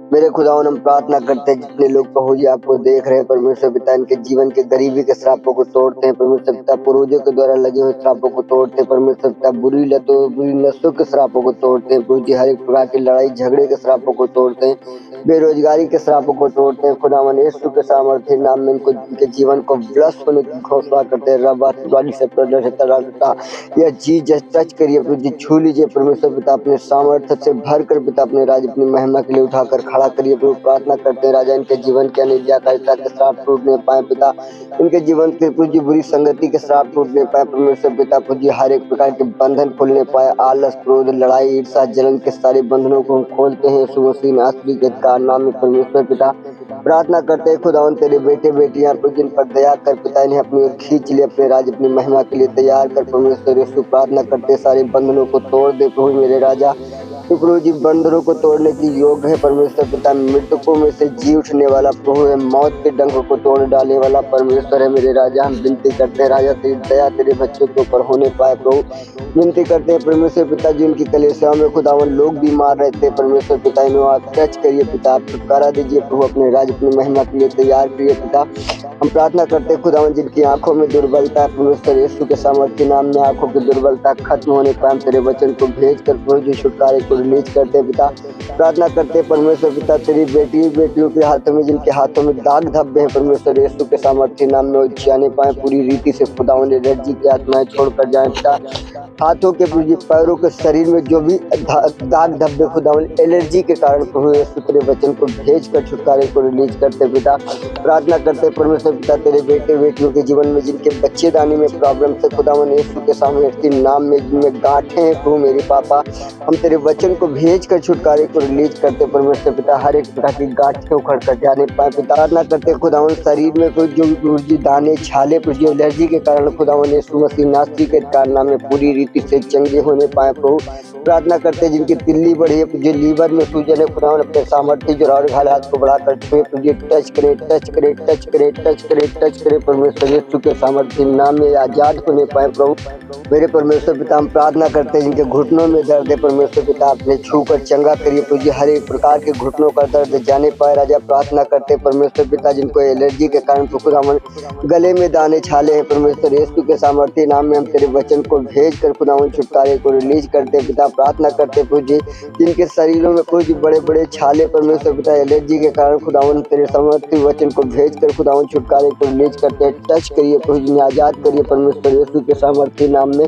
मेरे खुदावन हम प्रार्थना करते हैं जितने लोग प्रभु जी आपको देख रहे हैं परमेश्वर पिता, इनके जीवन के गरीबी के श्रापों को तोड़ते हैं परमेश्वर पिता, पूर्वजों के द्वारा लगे हुए श्रापों को तोड़ते हैं परमेश्वर पिता, बुरी लतों बुरी नस्लों के श्रापों को तोड़ते हैं प्रभु जी, हर एक प्रकार की लड़ाई झगड़े के श्रापों को तोड़ते हैं, बेरोजगारी के श्रापों को तोड़ते हैं खुदावन यीशु के सामर्थ्य नाम में इनको इनके जीवन को ब्लस होने की घोषणा करते हैं। रब आशीर्वादी से यह चीज टच करिए प्रभु जी, छू लीजिए परमेश्वर पिता, अपने सामर्थ्य से भर कर पिता अपने राज्य अपनी महिमा के लिए उठाकर खड़ा करिए प्रभु। प्रार्थना करते हैं राजा इनके जीवन के अनित्याकारिता के श्राप टूटने पाए पिता, इनके जीवन के प्रभु जी बुरी संगति के श्राप टूटने पाए परमेश्वर पिता, प्रभु जी हर एक प्रकार के बंधन खुलने पाए, आलस क्रोध लड़ाई ईर्षा जलन के सारे बंधनों को हम खोलते हैं यीशु मसीह नासरी के नाम में परमेश्वर पिता। प्रार्थना करते हैं खुदावन तेरे बेटे बेटियां प्रभु जिन पर दया कर पिता, इन्हें अपनी ओर खींच ले, अपने राज्य अपनी महिमा के लिए तैयार कर परमेश्वर यीशु। प्रार्थना करते हैं सारे बंधनों को तोड़ दे प्रभु मेरे राजा, तो प्रभु जी बंदरों को तोड़ने की योग है परमेश्वर पिता, मृतकों में से जी उठने वाला प्रभु है, मौत के डंक को तोड़ डालने वाला परमेश्वर है मेरे राजा। हम विनती करते हैं राजा तेरी दया तेरे बच्चों के ऊपर होने पाए प्रभु। विनती करते हैं परमेश्वर पिता जिनकी कलीसिया में खुदावन लोग बीमार रहते हैं परमेश्वर पिता, इन्हें आप टच करिए पिता, आप छुटकारा दीजिए प्रभु, अपने राज्य अपनी महिमा के लिए तैयार करिए पिता। हम प्रार्थना करते हैं खुदावन जिनकी आंखों में दुर्बलता है परमेश्वर यीशु के सामर्थ्य नाम में आंखों की दुर्बलता खत्म होने पाए, तेरे वचन को भेज कर प्रभु जी छुटकारे को रिलीज करते हैं पिता। प्रार्थना करते हैं परमेश्वर पिता तेरी बेटियों के हाथों में जिनके हाथों में दाग धब्बे हैं परमेश्वर यीशु के सामर्थ्य नाम में जाने पाए पूरी रीति से खुदावन एलर्जी की आत्माएं छोड़कर जाए पिता। हाथों के पैरों के शरीर में जो भी दाग धब्बे खुदावन एलर्जी के कारण प्रभु यीशु तेरे वचन को भेज कर छुटकारे को रिलीज करते पिता। प्रार्थना करते परमेश्वर पिता तेरे बेटे बेटियों के जीवन में जिनके बच्चेदानी में प्रॉब्लम से खुदावन यीशु के सामर्थ्य नाम में जिनमें गांठें हैं प्रभु मेरे पापा, हम तेरे वचन को भेज कर छुटकारे को रिलीज करते परमेश्वर पिता, हर एक प्रकार की गांठें उखड़ कर जाने पाए पिता। प्रार्थना करते खुदावन शरीर में कोई जो भी दाने छाले एलर्जी के कारण खुदावन यीशु मसीह नासरी के कारनामे में पूरी रीति से चंगे होने पाए प्रभु। प्रार्थना करते जिनकी तिल्ली बढ़ी है जो लीवर में सूजन है खुदावन अपने सामर्थ्य जो और घायल हाथ को बढ़ाकर छुए तुझे टच करे टच करे टच करे टच करे टच करे परमेश्वर यीशु के सामर्थ्य नाम में आजाद होने पाए प्रभु मेरे परमेश्वर पिता। हम प्रार्थना करते हैं जिनके घुटनों में दर्द है परमेश्वर पिता अपने छू कर चंगा करिए तुझे हर एक प्रकार के घुटनों का दर्द जाने पाए राजा। प्रार्थना करते परमेश्वर पिता जिनको एलर्जी के कारण खुदावन गले में दाने छाले हैं परमेश्वर यीशु के सामर्थ्य नाम में हम तेरे वचन को भेज कर खुदावन छुटकारे को रिलीज करते पिता। प्रार्थना करते पूज्य जिनके शरीरों में कुछ बड़े बड़े छाले परमेश्वर पिता एलर्जी के कारण खुदावन तेरे सामर्थ्य वचन को भेज कर खुदावन छुटकारे को रिलीज करते हैं। टच करिए पूज्य आजाद करिए परमेश्वर यीशु के सामर्थ्य नाम में।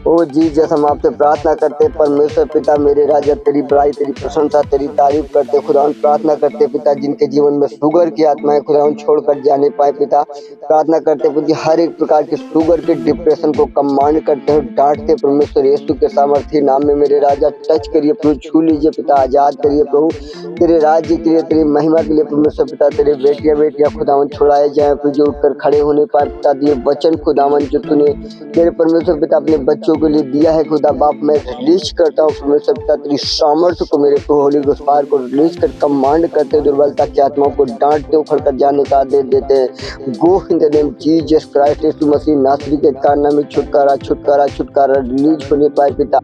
ओ जीसस हम आपसे प्रार्थना करते परमेश्वर पिता मेरे राजा तेरी बड़ाई तेरी प्रशंसा तेरी तारीफ करते खुदावन। प्रार्थना करते पिता जिनके जीवन में शुगर की आत्माएं खुदावन छोड़कर जाने पाए पिता। प्रार्थना करते पुत्र हर एक प्रकार के शुगर के डिप्रेशन को कमांड करते हैं डांटते परमेश्वर यीशु के सामर्थ्य नाम में मेरे राजा। टच करिए प्रभु छू लीजिए पिता आजाद करिए प्रभु तेरे राज्य के लिए तेरी महिमा के लिए परमेश्वर पिता तेरे बेटियां खुदावन छुड़ाए जाए प्रभु जो उठकर खड़े होने पाए पिता। दिए वचन खुदावन जो तूने मेरे परमेश्वर पिता अपने बच्चों के लिए दिया है खुदा बाप मैं रिलीज करता हूँ परमेश्वर पिता तेरी सामर्थ्य को मेरे होली गोस्पार को रिलीज कर कमांड करते दुर्बलता की आत्माओं को डांटते उखड़ कर जाने का आदेश देते हैं। Go in the name Jesus Christ यीशु मसीह नासरी के नाम में छुटकारा छुटकारा छुटकारा रिलीज होने पाए पिता।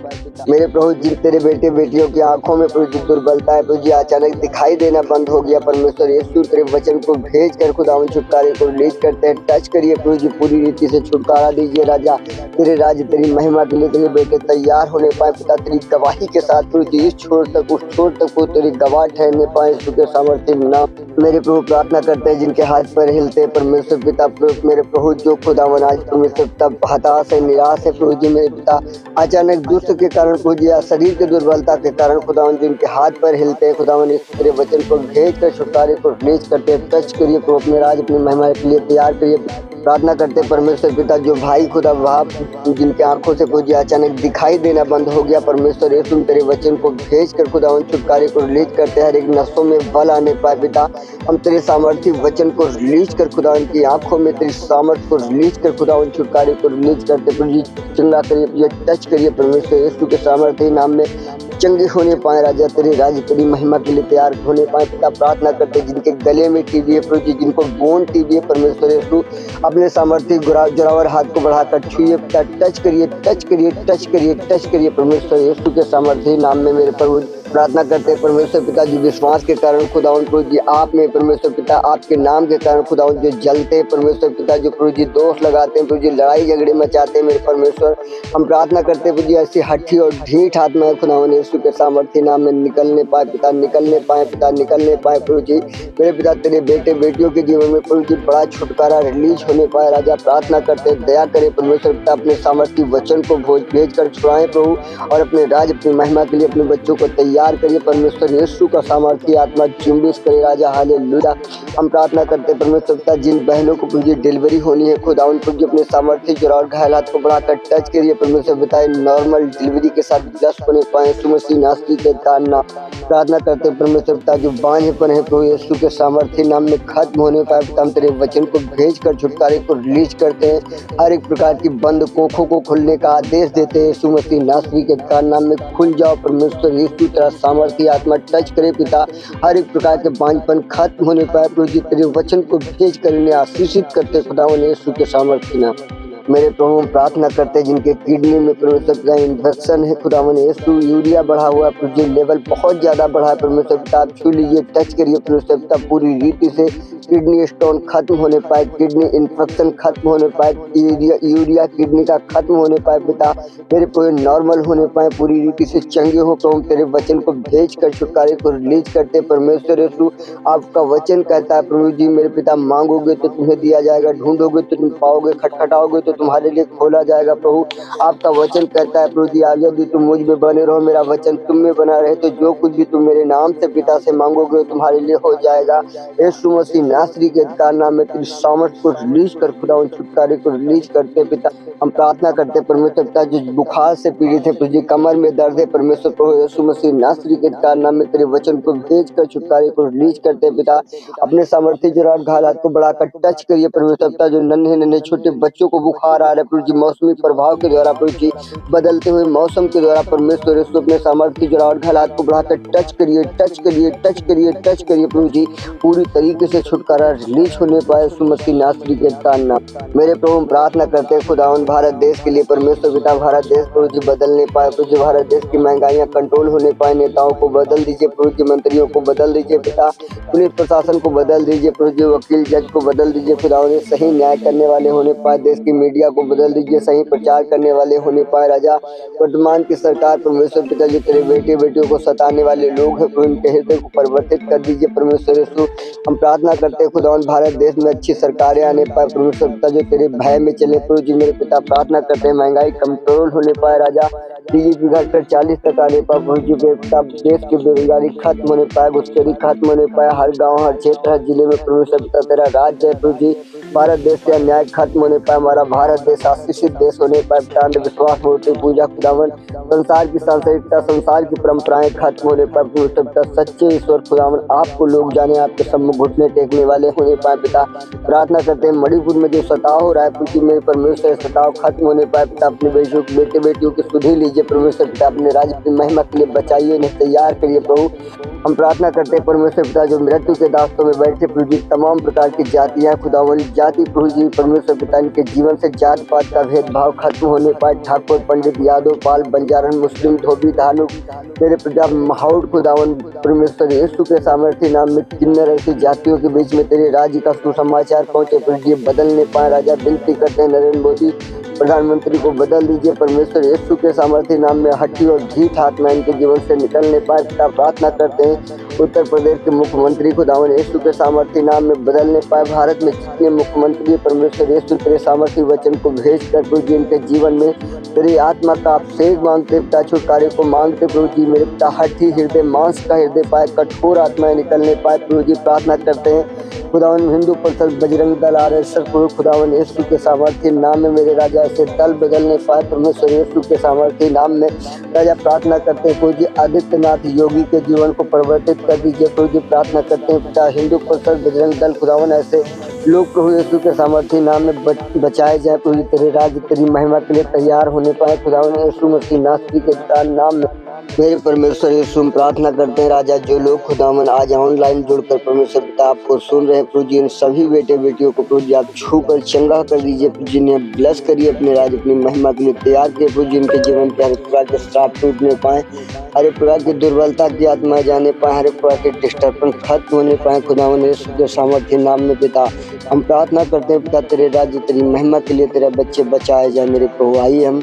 मेरे प्रभु जी तेरे बेटे बेटियों की आंखों में प्रभु जी दुर्बलता है प्रभु जी अचानक दिखाई देना बंद हो गया परमेश्वर यीशु तेरे वचन को भेज कर खुदावन छुटकारे को रिलीज करते हैं। टच करिए प्रभु जी पूरी रीति से छुटकारा दीजिए राजा तेरे राज्य तेरी महिमा के लिए तेरे बेटे तैयार होने पाए पिता तेरी गवाही के साथ प्रभु जी इस छोर तक उस छोर तक वो तेरी गवाह ठहरने पाए यीशु के सामर्थ्य नाम मेरे प्रभु। प्रार्थना करते हैं जिनके हाथ पैर हिलते हैं परमेश्वर पिता मेरे प्रभु जो खुदावन आज परमेश्वर पिता हताश है निराश है प्रभु जी मेरे पिता अचानक दुष्ट के कारण प्रभु जी शरीर की दुर्बलता के कारण खुदावन जिनके हाथ पैर हिलते हैं खुदावन इस तेरे वचन को भेज कर छुटकारे को रिलीज करते हैं। टच करिए प्रभु अपने राज अपनी महिमा के लिए तैयार करिए। प्रार्थना करते परमेश्वर पिता जो भाई खुदा वहाँ जिनके आंखों से कुछ अचानक दिखाई देना बंद हो गया परमेश्वर यीशु तेरे वचन को भेज कर खुदा उन छुटकारे को रिलीज करते हर एक नसों में बल आने पाए पिता। हम तेरे सामर्थ्य वचन को रिलीज कर खुदा उनकी आंखों में तेरी सामर्थ्य को रिलीज कर खुदा उन छुटकारे को रिलीज करते चंगा करिए टच करिए परमेश्वर यीशु के सामर्थ्य नाम में चंगे होने पाए राजा तेरे राज्य तेरी महिमा के लिए तैयार होने पाए पिता। प्रार्थना करते जिनके गले में टीबी है प्रभु जी जिनको बोन टीबी है परमेश्वर यीशु अपने सामर्थ्य जोरावर हाथ को बढ़ाकर छुए पिता। टच करिए टच करिए टच करिए टच करिए परमेश्वर यीशु के सामर्थ्य नाम में मेरे प्रभु प्रार्थना करते हैं परमेश्वर पिता जी विश्वास के कारण खुदावन प्रभु जी आप में परमेश्वर पिता आपके नाम के कारण खुदावन जो जलते हैं परमेश्वर पिता जो प्रभु जी दोष लगाते हैं प्रभु जी लड़ाई झगड़े मचाते हैं मेरे परमेश्वर। हम प्रार्थना करते हैं प्रभु जी ऐसी हठी और ढीठ आत्मा खुदावन यीशु के सामर्थ्य नाम में निकलने पाए पिता, निकलने पाए पिता, निकलने पाए प्रभु जी। मेरे पिता तेरे बेटे बेटियों के जीवन में प्रभु जी बड़ा छुटकारा रिलीज होने पाए राजा। प्रार्थना करते दया करे परमेश्वर पिता अपने सामर्थ्य वचन को भेज कर छुड़ाएं प्रभु और अपने राज अपनी महिमा के लिए अपने बच्चों को तैयार करिए परमेश्वर। यीशु का सामर्थ्य आत्मा जुम्बिश करे राजा, हालेलुया। हम प्रार्थना करते हैं परमेश्वर पिता जिन बहनों को प्रभु जी डिलीवरी होनी है खुदा उन प्रभु जी अपने सामर्थ्य जरा और घायल हाथ को बढ़ाकर टच करिए परमेश्वर पिता नॉर्मल डिलीवरी के साथ ब्लेस होने पाए यीशु मसीह नासरी के कारण। प्रार्थना करते हैं परमेश्वर पिता जो बांझपन है प्रभु यीशु के सामर्थ्य नाम में खत्म होने पाए पिता। हम तेरे वचन को भेज कर छुटकारे को रिलीज करते हैं, हर एक प्रकार की बंद कोखों को खुलने का आदेश देते हैं यीशु मसीह नासरी के नाम में। खुल जाओ परमेश्वर यीशु तेरा सामर्थ्य आत्मा टच करे पिता, हर एक प्रकार के बांझपन खत्म होने पाए प्रभु जी तेरे वचन को भेज कर इन्हें आशीषित करते खुदावन यीशु के सामर्थ्य नाम। मेरे प्रभु हम प्रार्थना करते हैं जिनके किडनी में परमेश्वर पिता इन्फेक्शन है खुदावन यीशु, यूरिया बढ़ा हुआ है लेवल बहुत ज्यादा बढ़ा है परमेश्वर पिता आप छू लीजिए, टच करिए परमेश्वर पिता पूरी रीति से किडनी स्टोन खत्म होने पाए, किडनी इन्फेक्शन खत्म होने पाए, यूरिया किडनी का खत्म होने पाए पिता। मेरे प्रभु नॉर्मल होने पाए, पूरी रीति से चंगे हो प्रभु तेरे वचन को भेज कर छुटकारे को रिलीज करते परमेश्वर यीशु। आपका वचन कहता है प्रभु जी मेरे पिता मांगोगे तो तुम्हें दिया जाएगा, ढूंढोगे तो तुम पाओगे, खटखटाओगे तो तुम्हारे लिए खोला जाएगा प्रभु। आपका वचन कहता है प्रभु जी आज यदि तुम मुझ में बने रहो मेरा वचन तुम में बना रहे तो जो कुछ भी तुम मेरे नाम से पिता से मांगोगे तुम्हारे लिए हो जाएगा। यीशु मसीह नासरी के अधिकार नाम में तेरी सामर्थ को रिलीज कर खुदा उन छुटकारे को रिलीज करते पिता। हम प्रार्थना करते परमेश्वर पिता जो बुखार से पीड़ित है प्रभु जी कमर में दर्द है परमेश्वर प्रभु यीशु मसीह नासरी के अधिकार नाम में तेरे वचन को भेज कर छुटकारे को रिलीज करते पिता। अपने सामर्थ्य जरा घायल हाथ को बढ़ाकर टच करिए परमेश्वर पिता जो नन्हे नन्हे छोटे बच्चों को बुखार आ रहा है प्रभु जी मौसमी प्रभाव के द्वारा प्रभु जी बदलते हुए मौसम के द्वारा परमेश्वर यीशु अपने सामर्थ्य जरा और घायल हाथ को बढ़ाकर टच करिए, टच करिए, टच करिए, टच करिए प्रभु जी पूरी तरीके से छुटकारा रिलीज होने पाए यीशु मसीह नासरी के नाम। मेरे प्रभु प्रार्थना करते हैं खुदावन भारत देश के लिए परमेश्वर पिता भारत देश प्रभु जी बदलने पाए प्रभु जी, भारत देश की महंगाइयां कंट्रोल होने पाए, नेताओं को बदल दीजिए प्रभु जी, मंत्रियों को बदल दीजिए पिता, पुलिस प्रशासन को बदल दीजिए प्रभु जी, वकील जज को बदल दीजिए खुदावन सही न्याय करने वाले होने पाए, देश की मीडिया को बदल दीजिए सही प्रचार करने वाले होने पाए राजा। वर्तमान की सरकार परमेश्वर पिता जो तेरे बेटे बेटियों को सताने वाले लोग हैं प्रभु उनके हृदय को परिवर्तित कर दीजिए परमेश्वर यीशु। हम प्रार्थना करते हैं खुदावन भारत देश में अच्छी सरकारें आने पाए परमेश्वर पिता जो तेरे भय में चले प्रभु जी मेरे पिता। प्रार्थना करते हैं महंगाई कंट्रोल होने पाए राजा, डीजीपी घटकर 40 तक आने पाए प्रभु जी मेरे पिता, देश की बेरोजगारी खत्म होने पाए, घुसखोरी खत्म होने पाए, हर गाँव हर क्षेत्र हर जिले में परमेश्वर पिता तेरा राज्य है प्रभु जी। भारत देश के अन्याय खत्म होने पाए, हमारा भारत देश आशीषित देश होने पाए, विश्वास मूर्ति पूजा खुदावन संसार की सांसारिकता संसार की परंपराएं खत्म होने पाए परमेश्वर पिता। सच्चे ईश्वर खुदावन आपको लोग जाने आपके सम्मुख घुटने टेकने वाले होने पाए पिता। प्रार्थना करते हैं मणिपुर में जो सताव हो रहा है प्रभु में परमेश्वर सताव खत्म होने पाए पिता। अपने बेटे बेटियों की सुधि लीजिए परमेश्वर पिता, अपने राज्य की महिमा के लिए बचाइए इन्हें तैयार करिए प्रभु। हम प्रार्थना करते हैं परमेश्वर पिता जो मृत्यु के दास्तों में बैठे प्रभु जी तमाम प्रकार की जातियां खुदावन जाति प्रभु जी परमेश्वर पिता इनके जीवन से जात पात का भेदभाव खत्म होने पाए, ठाकुर पंडित यादव पाल बंजारन मुस्लिम धोबी धानुक मेरे पिता महाउड खुदावन परमेश्वर यीशु के सामर्थ्य नाम में किन्नर ऐसी जातियों के बीच में तेरे राज्य का सुसमाचार पहुंचे प्रभु जी बदलने पाए राजा। विनती करते हैं नरेंद्र मोदी प्रधानमंत्री को बदल दीजिए परमेश्वर यीशु के सामर्थ्य नाम में हड्डी और ढीठ आत्मा इनके जीवन से निकलने पाए पिता। प्रार्थना करते हैं उत्तर प्रदेश के मुख्यमंत्री को दावन यीशु के सामर्थ्य नाम में बदलने पाए, भारत में जितने मुख्यमंत्री परमेश्वर यीशु तेरे सामर्थ्य वचन को भेज कर प्रभु जी इनके जीवन में तेरी आत्मा का अभिषेक मांगते पिता, छुटकारे को मांगते प्रभु जी मेरे पिता। हड्डी हृदय मांस का हृदय पाए, कठोर आत्माएं निकलने पाए प्रभु जी। प्रार्थना करते हैं खुदावन हिंदू परिषद बजरंग दल RSS प्रभु खुदावन यीशु के सामर्थ्य नाम में मेरे राजा से दल बदलने पाए परमेश्वर यीशु के सामर्थ्य नाम में राजा। प्रार्थना करते हैं प्रभु जी आदित्यनाथ योगी के जीवन को परिवर्तित कर दीजिए प्रभु जी। प्रार्थना करते हैं पिता हिंदू परिषद बजरंग दल खुदावन ऐसे लोग प्रभु यीशु के सामर्थ्य नाम में बचाए जाए प्रभु जी, तेरे राज्य तेरी महिमा के लिए तैयार होने पाए खुदावन यीशु मसीह नासरी के नाम में। मेरे परमेश्वर यीशु हम प्रार्थना करते हैं राजा, जो लोग खुदावन आज ऑनलाइन जुड़कर परमेश्वर पिता आपको सुन रहे हैं प्रभु जी, इन सभी बेटे बेटियों को प्रभु जी आप छू कर चंगा कर दीजिए प्रभु जी, इन्हें ब्लेस करिए अपने राज अपनी महिमा के लिए तैयार किए प्रभु जी, इनके जीवन के हर प्रकार के श्राप टूटने पाए, हर एक प्रकार की दुर्बलता की आत्मा जाने पाए, हर एक प्रकार के डिस्टर्बेंस खत्म होने पाए खुदावन यीशु के सामर्थ्य नाम में पिता हम प्रार्थना करते हैं पिता, तेरे राज्य तेरी महिमा के लिए तेरे बच्चे बचाए जाए मेरे प्रभु। आइए हम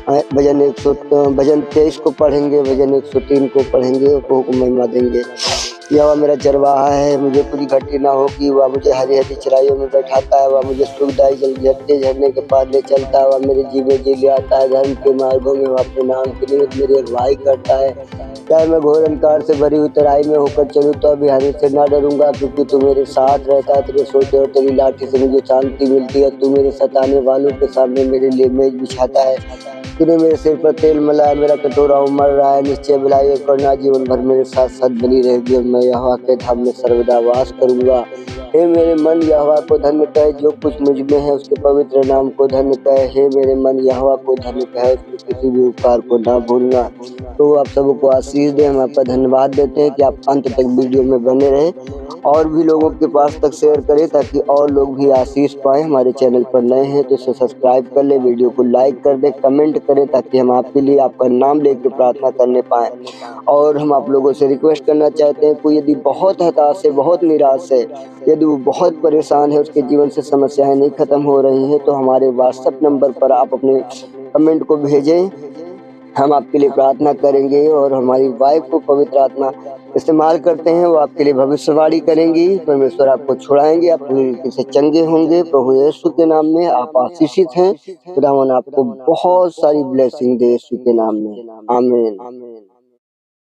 भजन 23 को पढ़ेंगे, भजन 103 को पढ़ेंगे और प्रभु को महिमा देंगे। यह मेरा चरवाहा है, मुझे पूरी घटी ना होगी, वह मुझे हरी हरी चराइयों में बैठाता है, वह मुझे सुखदायी जल झरते झरने के पास ले चलता है, वह मेरे जीवे जी ले आता है, धर्म के मार्गों में वह अपने नाम के लिए मेरी अगुवाई करता है। चाहे मैं घोर अंधकार से भरी हुई तराई में होकर चलूं तो अभी हानि से ना डरूंगा, क्योंकि तू मेरे साथ रहता है, तेरे सोते और तेरी लाठी से मुझे शांति मिलती है। तू मेरे सताने वालों के सामने मेरे लिए मेज बिछाता है, तूने मेरे सिर पर तेल मलाया, मेरा कटोरा उमड़ रहा है, निश्चय भलाई और करुणा जीवन भर मेरे साथ साथ बनी रहेगी और मैं यहोवा के धाम में सर्वदा वास करूंगा। हे मेरे मन यहोवा को धन्य कहे, जो कुछ मुझ में है उसके पवित्र नाम को धन्य कहे। हे मेरे मन यहोवा को धन्य कहे, उसके किसी भी उपकार को ना भूलना। तो आप सबको आशीष दें, हम आपका धन्यवाद देते हैं कि आप अंत तक वीडियो में बने रहें और भी लोगों के पास तक शेयर करें, ताकि और लोग भी आशीष पाएं। हमारे चैनल पर नए हैं तो इसे सब्सक्राइब कर ले, वीडियो को लाइक कर दें, कमेंट करें, ताकि हम आपके लिए आपका नाम लेकर प्रार्थना करने पाएं। और हम आप लोगों से रिक्वेस्ट करना चाहते हैं, कोई यदि बहुत हताश है, बहुत निराश है, यदि वो बहुत परेशान है, उसके जीवन से समस्याएं नहीं खत्म हो रही हैं, तो हमारे व्हाट्सएप नंबर पर आप अपने कमेंट को भेजें, हम आपके लिए प्रार्थना करेंगे। और हमारी वाइफ को पवित्र आत्मा इस्तेमाल करते हैं, वो आपके लिए भविष्यवाणी करेंगी, परमेश्वर आपको छुड़ाएंगे, आप पूरी रीति से चंगे होंगे। प्रभु यीशु के नाम में आप आशीषित हैं। खुदावन आपको बहुत सारी ब्लेसिंग दे यीशु के नाम में, आमीन।